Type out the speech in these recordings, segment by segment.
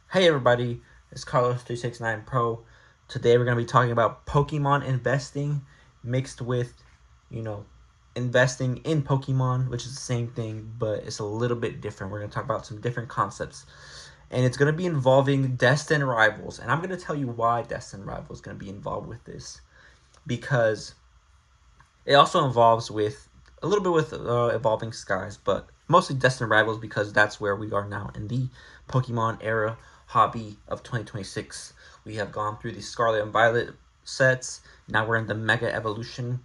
Hey everybody, it's Carlos369 Pro. Today we're going to be talking about Pokemon investing mixed with, you know, investing in Pokemon, which is the same thing, but it's a little bit different. We're going to talk about some different concepts. And it's going to be involving Destined Rivals. And I'm going to tell you why Destined Rivals is going to be involved with this. Because it also involves with a little bit with Evolving Skies, but mostly Destined Rivals because that's where we are now in the Pokemon era hobby of 2026. We have gone through the Scarlet and Violet sets. Now we're in the Mega Evolution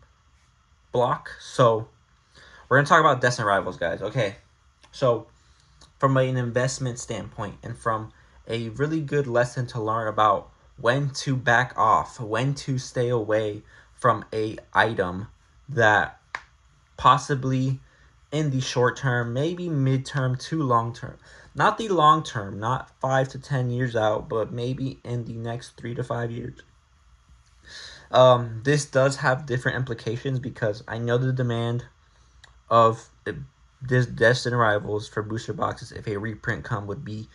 block. So we're gonna talk about Destined Rivals, guys. Okay, so from an investment standpoint and from a really good lesson to learn about when to back off, when to stay away from a item that possibly in the short term, maybe midterm to long term. Not the long term, not 5 to 10 years out, but maybe in the next 3 to 5 years. This does have different implications because I know the demand of this Destined Rivals for booster boxes if a reprint come would be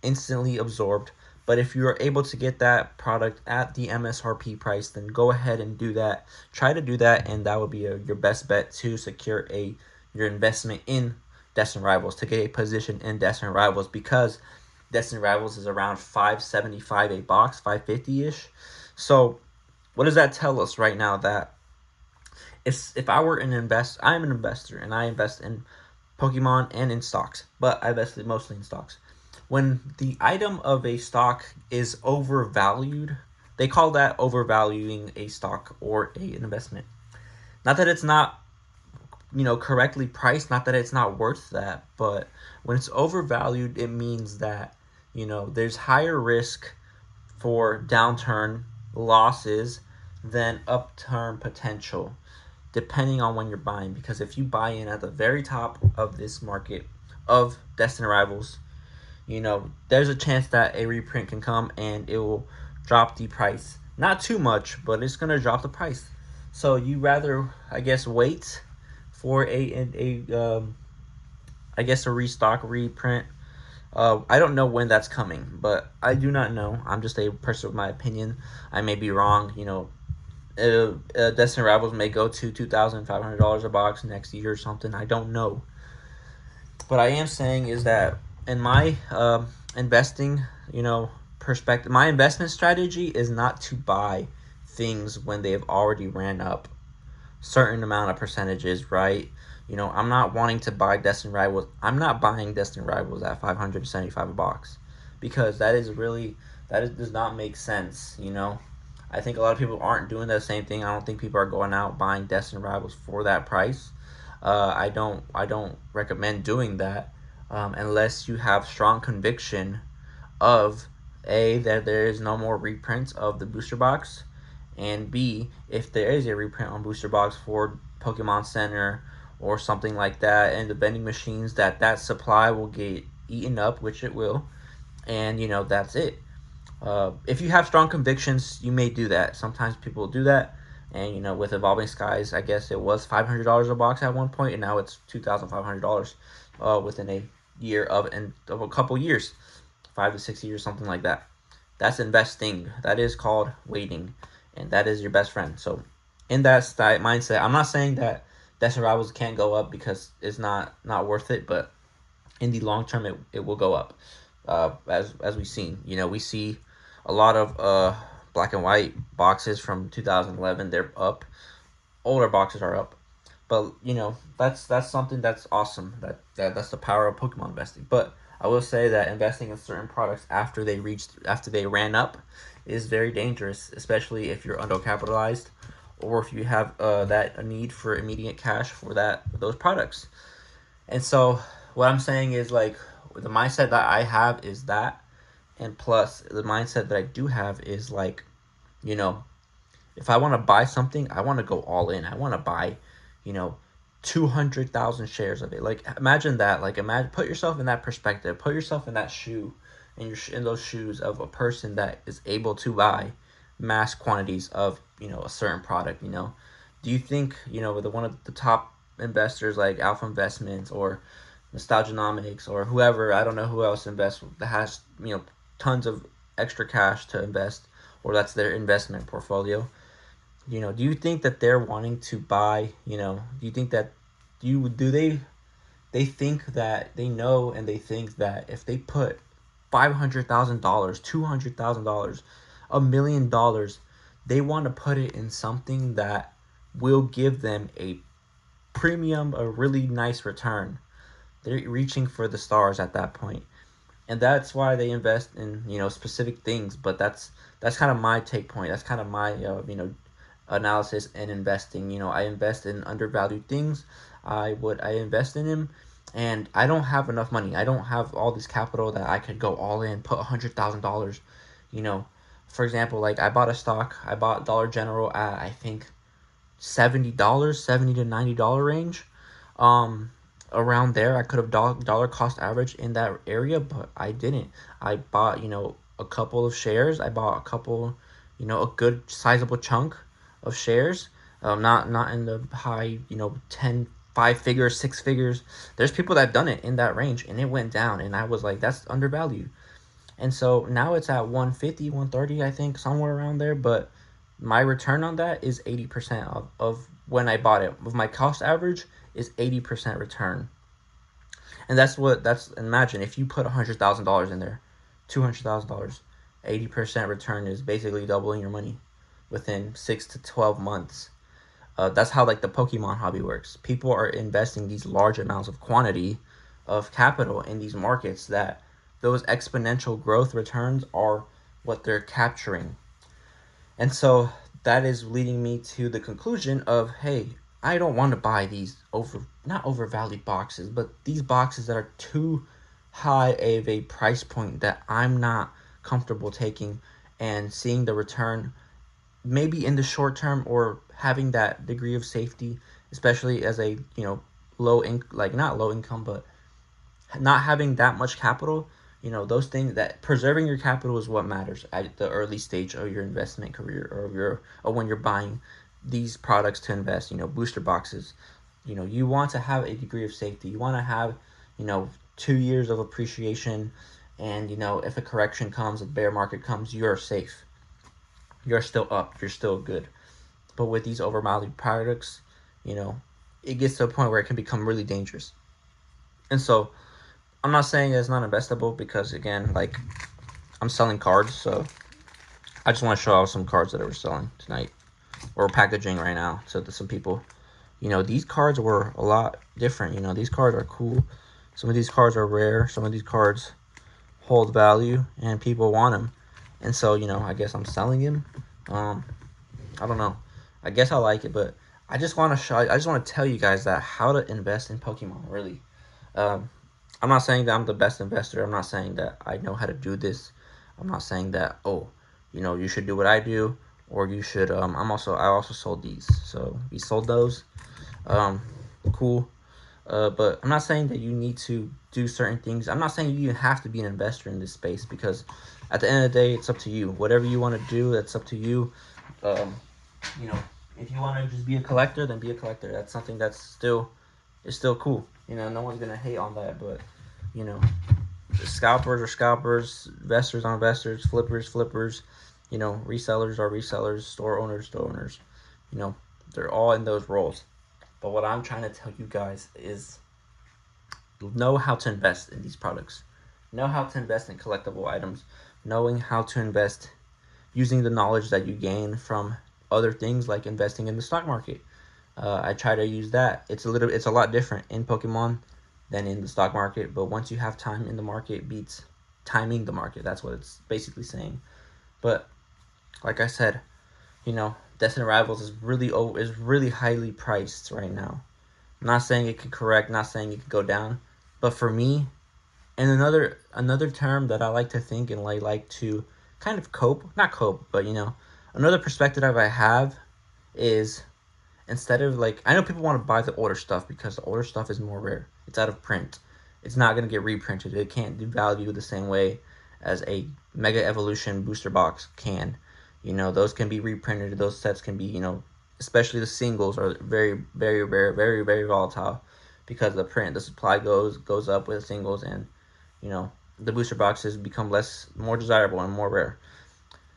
instantly absorbed. But if you are able to get that product at the MSRP price, then go ahead and do that. Try to do that, and that would be your best bet to secure your investment in Destined Rivals, to get a position in Destined Rivals, because Destined Rivals is around 575 a box, 550 ish. So what does that tell us right now? That if I were I'm an investor and I invest in Pokemon and in stocks, but I invested mostly in stocks. When the item of a stock is overvalued, they call that overvaluing a stock or an investment. Not that it's not, correctly priced, not that it's not worth that, but when it's overvalued, it means that, there's higher risk for downturn losses than upturn potential, depending on when you're buying. Because if you buy in at the very top of this market of Destined Rivals, there's a chance that a reprint can come and it will drop the price. Not too much, but it's gonna drop the price. So you rather, I guess, wait for a restock reprint. I don't know when that's coming, but I do not know. I'm just a person with my opinion. I may be wrong. Destined Rivals may go to $2,500 a box next year or something. I don't know. What I am saying is that in my investing, perspective, my investment strategy is not to buy things when they have already ran up certain amount of percentages, right? I'm not wanting to buy Destined Rivals. I'm not buying Destined Rivals at 575 a box because does not make sense. I think a lot of people aren't doing the same thing. I don't think people are going out buying Destined Rivals for that price. I don't recommend doing that unless you have strong conviction of that there is no more reprints of the booster box, and B, if there is a reprint on booster box for Pokemon Center or something like that, and the vending machines, that supply will get eaten up, which it will, and that's it. If you have strong convictions, you may do that. Sometimes people do that, and with Evolving Skies, I guess it was $500 a box at one point, and now it's $2,500 within a year of a couple years, 5 to 6 years, something like that. That's investing. That is called waiting, and that is your best friend. So, in that mindset, I'm not saying that Destined Rivals can't go up because it's not worth it, but in the long term, it will go up. As we've seen, we see a lot of black and white boxes from 2011. They're up. Older boxes are up, but that's something that's awesome. That's the power of Pokemon investing. But I will say that investing in certain products after they ran up is very dangerous, especially if you're undercapitalized or if you have that a need for immediate cash for those products. And so what I'm saying is, like, the mindset that I have is that, and plus the mindset that I do have is like, you know, if I want to buy something, I want to go all in. I want to buy, you know, 200,000 shares of it. Like, imagine that. Like, put yourself in that perspective. Put yourself in that shoe, in those shoes of a person that is able to buy mass quantities of a certain product. Do you think the one of the top investors like Alpha Investments or Nostalgianomics or whoever, I don't know who else invests that has tons of extra cash to invest, or that's their investment portfolio. Do you think that they're wanting to buy? Do you think that you do they think that they know, and they think that if they put $500,000, $200,000, $1 million, they want to put it in something that will give them a premium, a really nice return. They're reaching for the stars at that point, and that's why they invest in specific things. But that's kind of my take point. That's kind of my analysis and investing. I invest in undervalued things. I invest in them, and I don't have enough money. I don't have all this capital that I could go all in, put $100,000. You know, for example, like I bought a stock. I bought Dollar General at, I think, $70, $70 to $90 range. Um, Around there, I could have dollar cost average in that area, but I didn't. I bought a couple of shares. I bought a couple, a good sizable chunk of shares. Not in the high, 10, 5 figures, 6 figures. There's people that have done it in that range, and it went down, and I was like, that's undervalued. And so now it's at 150, 130, I think, somewhere around there. But my return on that is 80% of when I bought it. With my cost average is 80% return. And imagine if you put $100,000 in there, $200,000, 80% return is basically doubling your money within 6 to 12 months. That's how like the Pokemon hobby works. People are investing these large amounts of quantity of capital in these markets, that those exponential growth returns are what they're capturing. And so that is leading me to the conclusion of, hey, I don't want to buy these not overvalued boxes, but these boxes that are too high of a price point that I'm not comfortable taking and seeing the return maybe in the short term, or having that degree of safety, especially as a not low income, but not having that much capital. Those things, that preserving your capital is what matters at the early stage of your investment career, or when you're buying these products to invest. Booster boxes. You want to have a degree of safety. You want to have 2 years of appreciation, and if a correction comes, a bear market comes, you're safe. You're still up. You're still good. But with these overvalued products, it gets to a point where it can become really dangerous. And so I'm not saying it's not investable, because again, like, I'm selling cards, so I just want to show off some cards that I was selling tonight, or packaging right now, so that some people, these cards were a lot different. These cards are cool. Some of these cards are rare. Some of these cards hold value, and people want them. And so, I guess I'm selling them. I don't know. I guess I like it, but I just want to tell you guys that how to invest in Pokemon, really. Um, I'm not saying that I'm the best investor. I'm not saying that I know how to do this. I'm not saying that, oh, you should do what I do, or you should. I also sold these, so we sold those. Um, cool. But I'm not saying that you need to do certain things. I'm not saying you even have to be an investor in this space, because at the end of the day, it's up to you. Whatever you want to do, that's up to you. Um, you know, if you want to just be a collector, then be a collector. That's something that's still cool. No one's gonna hate on that. But you know, scalpers are scalpers, investors are investors, flippers. Resellers are resellers, store owners. They're all in those roles. But what I'm trying to tell you guys is, know how to invest in these products. Know how to invest in collectible items. Knowing how to invest using the knowledge that you gain from other things, like investing in the stock market. I try to use that. It's a lot different in Pokemon than in the stock market. But once you have time in the market, beats timing the market. That's what it's basically saying. But like I said, Destined Rivals is really highly priced right now. I'm not saying it could correct, not saying it could go down, but for me, and another term that I like to think, and like to kind of not cope, but another perspective I have is, instead of, like, I know people want to buy the older stuff because the older stuff is more rare. It's out of print. It's not going to get reprinted. It can't do value the same way as a Mega Evolution booster box can. Those can be reprinted. Those sets can be, especially the singles are very, very rare, very volatile, because the supply goes up with singles, and the booster boxes become more desirable and more rare.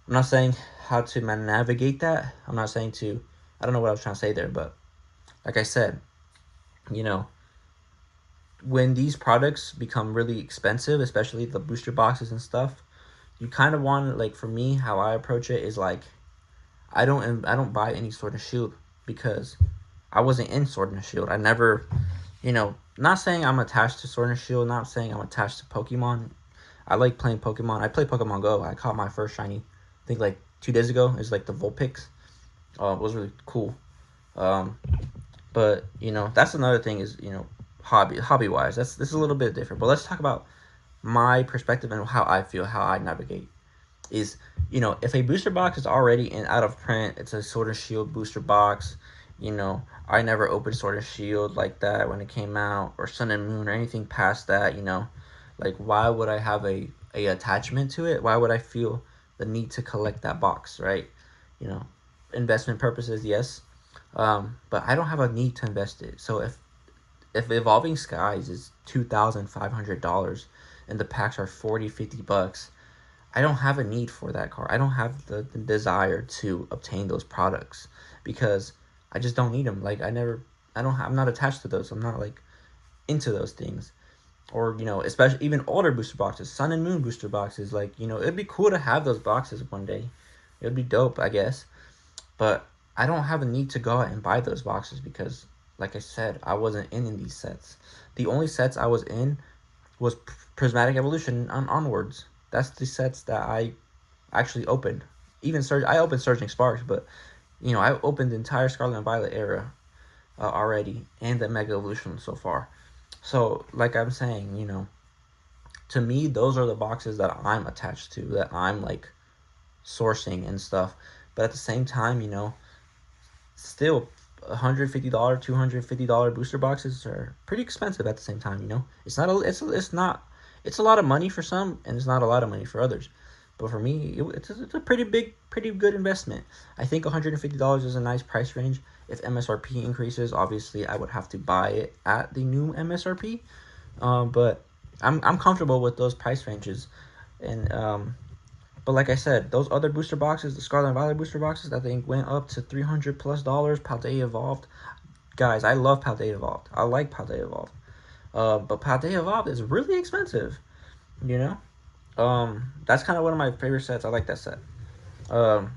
I'm not saying how to navigate that. I'm not saying to, I don't know what I was trying to say there, but like I said, you know, when these products become really expensive, especially the booster boxes and stuff, you kind of want, like, for me, how I approach it is like, I don't buy any Sword and Shield because I wasn't in Sword and Shield. I never, not saying I'm attached to Sword and Shield, not saying I'm attached to Pokemon. I like playing Pokemon. I play Pokemon Go. I caught my first shiny, I think like 2 days ago. It's like the Vulpix. It was really cool. Um, but that's another thing is hobby wise. This is a little bit different. But let's talk about my perspective and how I feel, how I navigate. Is if a booster box is already in out of print, it's a Sword and Shield booster box. I never opened Sword and Shield like that when it came out, or Sun and Moon, or anything past that. Like, why would I have a attachment to it? Why would I feel the need to collect that box, right? You know, investment purposes, yes. But I don't have a need to invest it. So if Evolving Skies is $2,500 and the packs are 40-50 bucks, I don't have a need for that card. I don't have the desire to obtain those products because I just don't need them. Like, I'm not attached to those. I'm not like into those things. Or especially even older booster boxes, Sun and Moon booster boxes. Like, it'd be cool to have those boxes one day. It'd be dope, I guess. But I don't have a need to go out and buy those boxes because, like I said, I wasn't in these sets. The only sets I was in was Prismatic Evolution and onwards. That's the sets that I actually opened. Even I opened Surging Sparks, but I opened the entire Scarlet and Violet era already, and the Mega Evolution so far. So, like I'm saying, to me, those are the boxes that I'm attached to, that I'm like sourcing and stuff. But at the same time, still $150, $250 booster boxes are pretty expensive at the same time. It's a lot of money for some, and it's not a lot of money for others. But for me, it's a pretty good investment. I think $150 is a nice price range. If MSRP increases, obviously I would have to buy it at the new MSRP. But I'm comfortable with those price ranges, and but like I said, those other booster boxes, the Scarlet and Violet booster boxes, I think went up to $300+ Paldea Evolved. Guys, I love Paldea Evolved. I like Paldea Evolved. But Paldea Evolved is really expensive. You know. That's kind of one of my favorite sets. I like that set. Um,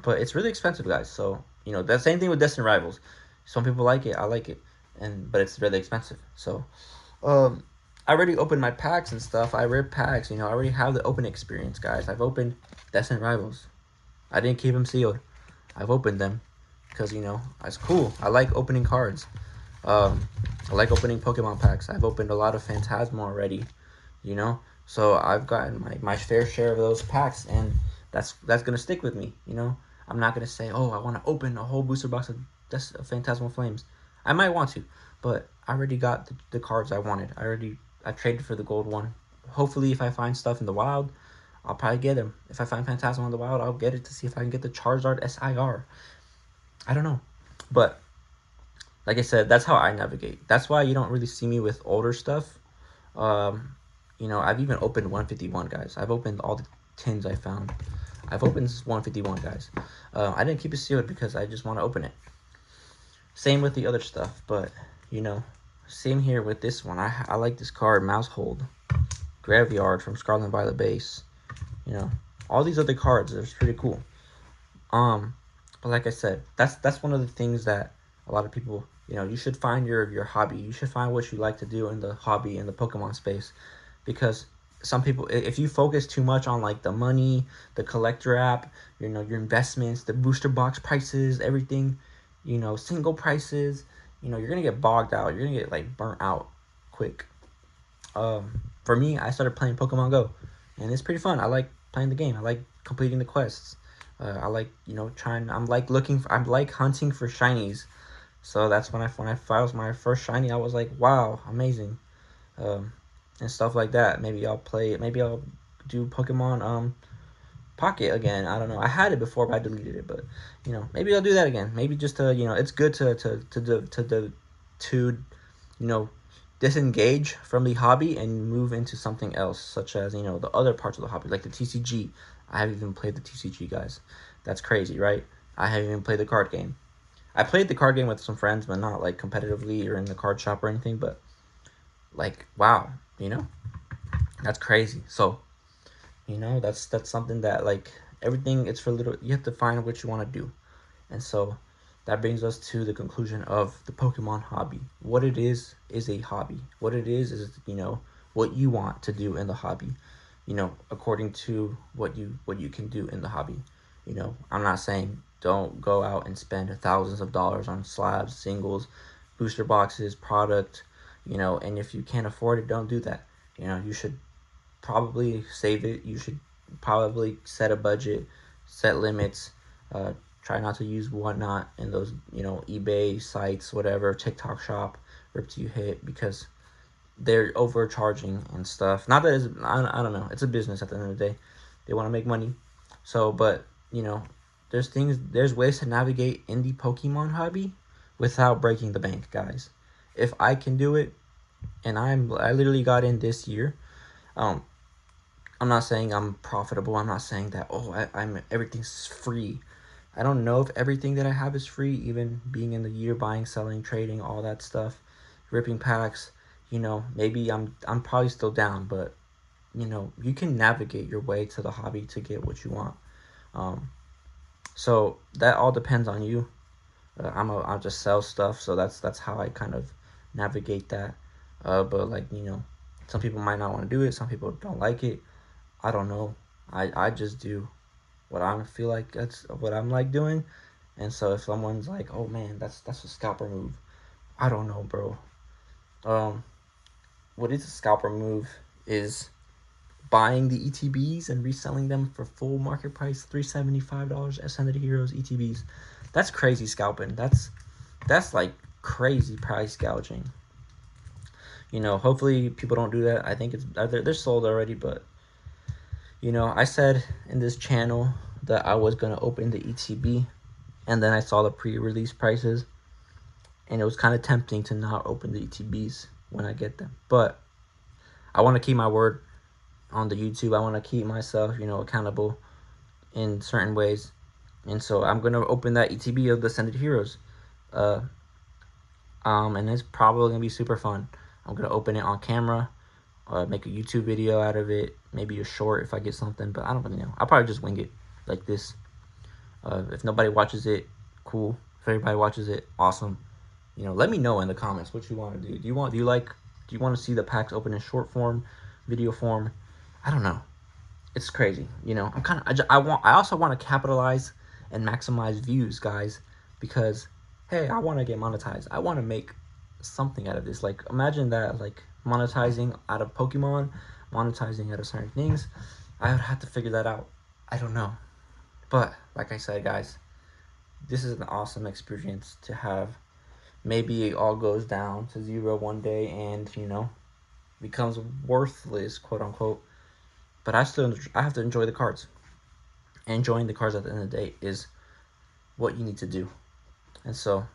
but it's really expensive, guys. So that same thing with Destined Rivals. Some people like it. I like it, but it's really expensive. So, um, I already opened my packs and stuff. I read packs. I already have the open experience, guys. I've opened Destined Rivals. I didn't keep them sealed. I've opened them because it's cool. I like opening cards. I like opening Pokemon packs. I've opened a lot of Phantasma already. So I've gotten my fair share of those packs, and that's gonna stick with me. I'm not gonna say, oh, I want to open a whole booster box of Phantasmal Flames. I might want to, but I already got the cards I wanted. I traded for the gold one. Hopefully, if I find stuff in the wild, I'll probably get them. If I find Phantasmal in the wild, I'll get it to see if I can get the Charizard SIR. I don't know, but like I said, that's how I navigate. That's why you don't really see me with older stuff. I've even opened 151, guys. I've opened all the tins I found. I've opened 151, guys. I didn't keep it sealed because I just want to open it. Same with the other stuff, but same here with this one. I like this card, Mousehold, Graveyard from Scarlet and Violet base. All these other cards are pretty cool. But like I said, that's one of the things that a lot of people, you should find your hobby. You should find what you like to do in the hobby, in the Pokemon space, because some people, if you focus too much on like the money, the collector app, your investments, the booster box prices, everything, single prices, you're gonna get bogged out. You're gonna get like burnt out quick. For me, I started playing Pokemon Go, and it's pretty fun. I like playing the game. I like completing the quests. I like I'm like hunting for shinies. So that's when I found my first shiny. I was like, wow, amazing, and stuff like that. Maybe I'll play it. Maybe I'll do Pokemon Pocket again. I don't know. I had it before, but I deleted it. But maybe I'll do that again. Maybe just to it's good to you know disengage from the hobby and move into something else, such as, you know, the other parts of the hobby, like the TCG. I haven't even played the TCG, guys. That's crazy, right? I haven't even played the card game. I played the card game with some friends, but not like competitively or in the card shop or anything. But like, wow, you know, that's crazy. So, you know, that's something that, like, everything, it's for little. You have to find what you want to do. And so that brings us to the conclusion of the Pokemon hobby. What it is a hobby. What it is, you know, what you want to do in the hobby, you know, according to what you can do in the hobby. You know, I'm not saying don't go out and spend thousands of dollars on slabs, singles, booster boxes, product, you know, and if you can't afford it, don't do that. You know, you should probably save it. You should probably set a budget, set limits, uh, try not to use whatnot in those, you know, eBay sites, whatever, TikTok shop, rip to you hit, because they're overcharging and stuff. Not that it's, I don't know, it's a business at the end of the day. They want to make money. So, but, you know, there's ways to navigate in the Pokemon hobby without breaking the bank, guys. If I can do it, and I literally got in this year. um I'm not saying I'm profitable. I'm not saying that, oh, I'm everything's free. I don't know if everything that I have is free, even being in the year, buying, selling, trading, all that stuff, ripping packs. You know, maybe I'm probably still down, but, you know, you can navigate your way to the hobby to get what you want. Um, so that all depends on you. I'll just sell stuff, so that's how I kind of navigate that. But, like, you know, some people might not want to do it. Some people don't like it. I don't know. I just do what I feel like that's what I'm like doing. And so if someone's like, "Oh man, that's a scalper move," I don't know, bro. Um, what is a scalper move is buying the ETBs and reselling them for full market price, $375 Ascended Heroes ETBs. That's crazy scalping. That's like crazy price gouging. You know, hopefully people don't do that. I think they're sold already, but, you know, I said in this channel that I was gonna open the ETB, and then I saw the pre-release prices, and it was kind of tempting to not open the ETBs when I get them. But I want to keep my word on the YouTube. I want to keep myself, you know, accountable in certain ways, and so I'm gonna open that ETB of the Ascended Heroes. Uh, and it's probably gonna be super fun. I'm gonna open it on camera, make a YouTube video out of it, maybe a short if I get something, but I don't really know. I'll probably just wing it like this. If nobody watches it, cool. If everybody watches it, awesome. You know, let me know in the comments what you want to do. Do you want to see the packs open in short form, video form? I don't know. It's crazy. You know, I also want to capitalize and maximize views, guys, because, hey, I want to get monetized. I want to make something out of this. Like, imagine that, like, monetizing out of Pokemon, monetizing out of certain things. I would have to figure that out. I don't know. But like I said, guys, this is an awesome experience to have. Maybe it all goes down to zero one day and, you know, becomes worthless, quote unquote. But I have to enjoy the cards. Enjoying the cards at the end of the day is what you need to do. And so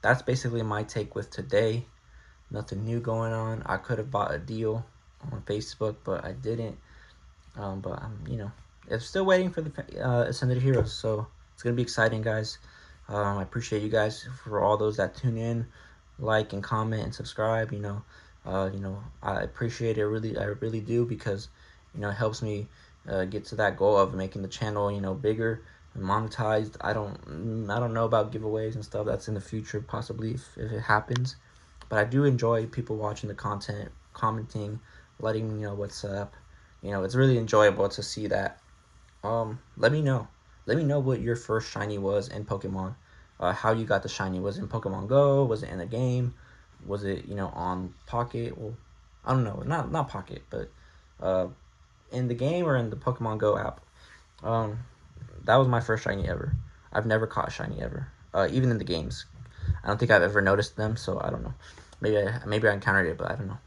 that's basically my take with today. Nothing new going on. I could have bought a deal on Facebook, but I didn't. But I'm, you know, I'm still waiting for the Ascended Heroes, so it's gonna be exciting, guys. I appreciate you guys for all those that tune in, like and comment and subscribe. You know, I appreciate it, really. I really do, because, you know, it helps me get to that goal of making the channel, you know, bigger and monetized. I don't know about giveaways and stuff. That's in the future, possibly, if it happens. But I do enjoy people watching the content, commenting, letting me know what's up. You know, it's really enjoyable to see that. Let me know. Let me know what your first shiny was in Pokemon. How you got the shiny. Was it in Pokemon Go? Was it in the game? Was it, you know, on Pocket? Well, I don't know. Not Pocket, but uh, in the game or in the Pokemon Go app. Um, that was my first shiny ever. I've never caught a shiny ever. Even in the games. I don't think I've ever noticed them, so I don't know. Maybe I encountered it, but I don't know.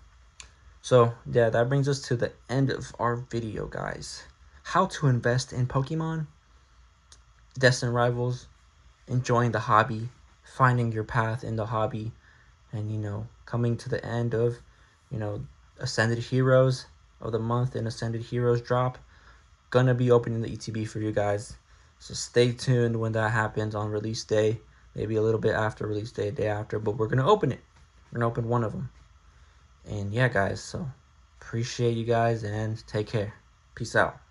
So, yeah, that brings us to the end of our video, guys. How to invest in Pokemon, Destined Rivals, enjoying the hobby, finding your path in the hobby, and, you know, coming to the end of, Ascended Heroes of the month and Ascended Heroes drop. Gonna be opening the ETB for you guys. So stay tuned when that happens on release day. Maybe a little bit after release day, a day after. But we're going to open it. We're going to open one of them. And yeah, guys. So appreciate you guys and take care. Peace out.